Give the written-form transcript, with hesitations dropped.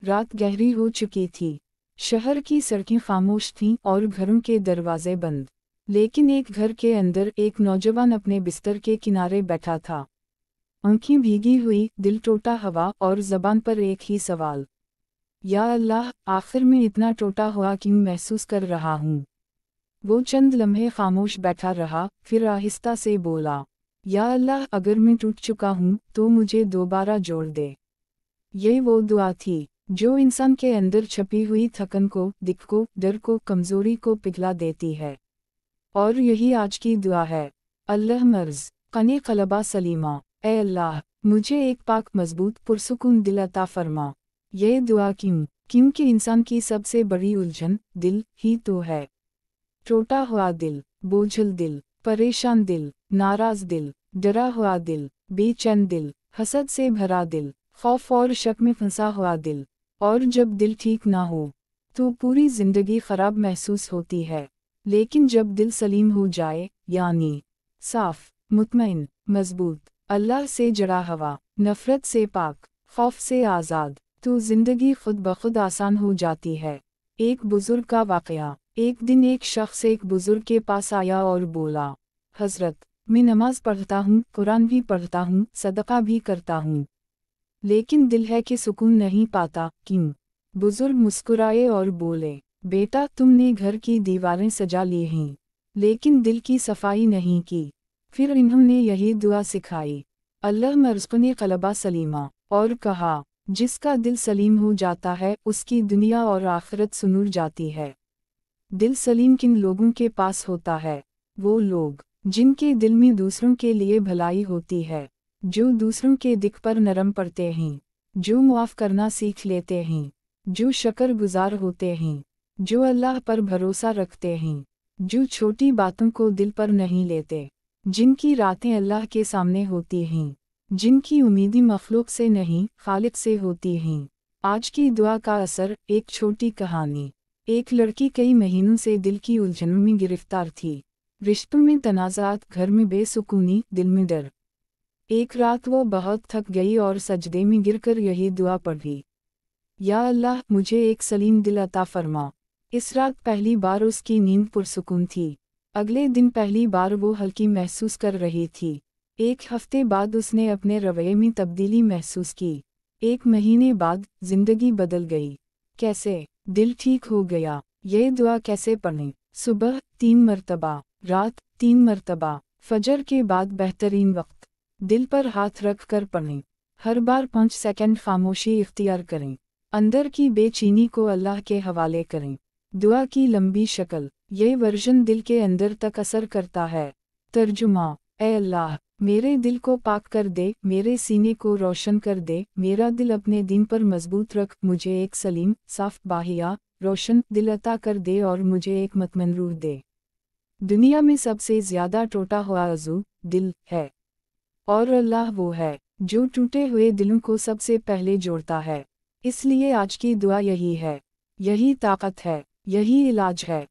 रात गहरी हो चुकी थी। शहर की सड़कें खामोश थीं और घरों के दरवाजे बंद। लेकिन एक घर के अंदर एक नौजवान अपने बिस्तर के किनारे बैठा था। आंखें भीगी हुई, दिल टूटा हुआ और ज़बान पर एक ही सवाल, या अल्लाह, आखिर में इतना टूटा हुआ क्यों महसूस कर रहा हूँ। वो चंद लम्हे खामोश बैठा रहा, फिर आहिस्ता से बोला, या अल्लाह, अगर मैं टूट चुका हूँ तो मुझे दोबारा जोड़ दे। ये वो दुआ थी जो इंसान के अंदर छपी हुई थकन को, दिख को, डर को, कमज़ोरी को पिघला देती है। और यही आज की दुआ है। अल्लाह मर्ज़ कने क़लबा सलीमा, ए अल्लाह, मुझे एक पाक मजबूत पुरसुकून दिल अता फरमा। ये दुआ क्यों? क्योंकि इंसान की सबसे बड़ी उलझन दिल ही तो है। टूटा हुआ दिल, बोझल दिल, परेशान दिल, नाराज दिल, डरा हुआ दिल, बेचैन दिल, हसद से भरा दिल, खौफ और शक में फंसा हुआ दिल। और जब दिल ठीक ना हो तो पूरी जिंदगी खराब महसूस होती है। लेकिन जब दिल सलीम हो जाए, यानी साफ, मुतमईन, मजबूत, अल्लाह से जड़ा हुआ, नफरत से पाक, खौफ से आज़ाद, तो जिंदगी खुद ब खुद आसान हो जाती है। एक बुजुर्ग का वाक़या। एक दिन एक शख्स एक बुजुर्ग के पास आया और बोला, हज़रत, मैं नमाज पढ़ता हूँ, कुरान भी पढ़ता हूँ, सदका भी करता हूँ, लेकिन दिल है कि सुकून नहीं पाता। क्यों? बुजुर्ग मुस्कुराए और बोले, बेटा, तुमने घर की दीवारें सजा ली हैं, लेकिन दिल की सफाई नहीं की। फिर इन्होंने यही दुआ सिखाई, अल्लाह मर्ज़क़नी क़लबा सलीमा, और कहा, जिसका दिल सलीम हो जाता है उसकी दुनिया और आखिरत सुनूर जाती है। दिल सलीम किन लोगों के पास होता है? वो लोग जिनके दिल में दूसरों के लिए भलाई होती है, जो दूसरों के दिख पर नरम पड़ते हैं, जो मुआफ़ करना सीख लेते हैं, जो शुक्रगुज़ार होते हैं, जो अल्लाह पर भरोसा रखते हैं, जो छोटी बातों को दिल पर नहीं लेते, जिनकी रातें अल्लाह के सामने होती हैं, जिनकी उम्मीदें मखलूक से नहीं खालिक से होती हैं। आज की दुआ का असर। एक छोटी कहानी। एक लड़की कई महीनों से दिल की उलझनों में गिरफ्तार थी। रिश्तों में तनाज़ात, घर में बेसुकूनी, दिल में डर। एक रात वो बहुत थक गई और सजदे में गिरकर यही दुआ पढ़ी, या अल्लाह, मुझे एक सलीम दिल अता फरमा। इस रात पहली बार उसकी नींद पुरसुकून थी। अगले दिन पहली बार वो हल्की महसूस कर रही थी। एक हफ्ते बाद उसने अपने रवैये में तब्दीली महसूस की। एक महीने बाद जिंदगी बदल गई। कैसे? दिल ठीक हो गया। ये दुआ कैसे पढ़ें? सुबह 3 मरतबा, रात 3 मरतबा, फजर के बाद बेहतरीन वक्त। दिल पर हाथ रख कर पढ़ें। हर बार 5 सेकंड खामोशी इख्तियार करें। अंदर की बेचैनी को अल्लाह के हवाले करें। दुआ की लंबी शक्ल। ये वर्जन दिल के अंदर तक असर करता है। तर्जुमा, ए अल्लाह, मेरे दिल को पाक कर दे, मेरे सीने को रोशन कर दे, मेरा दिल अपने दीन पर मजबूत रख, मुझे एक सलीम, साफ, बाहिया, रोशन दिल अता कर दे और मुझे एक मतमन रूह दे। दुनिया में सबसे ज़्यादा टूटा हुआ अज़ू दिल है, और अल्लाह वो है जो टूटे हुए दिलों को सबसे पहले जोड़ता है। इसलिए आज की दुआ यही है, यही ताकत है, यही इलाज है।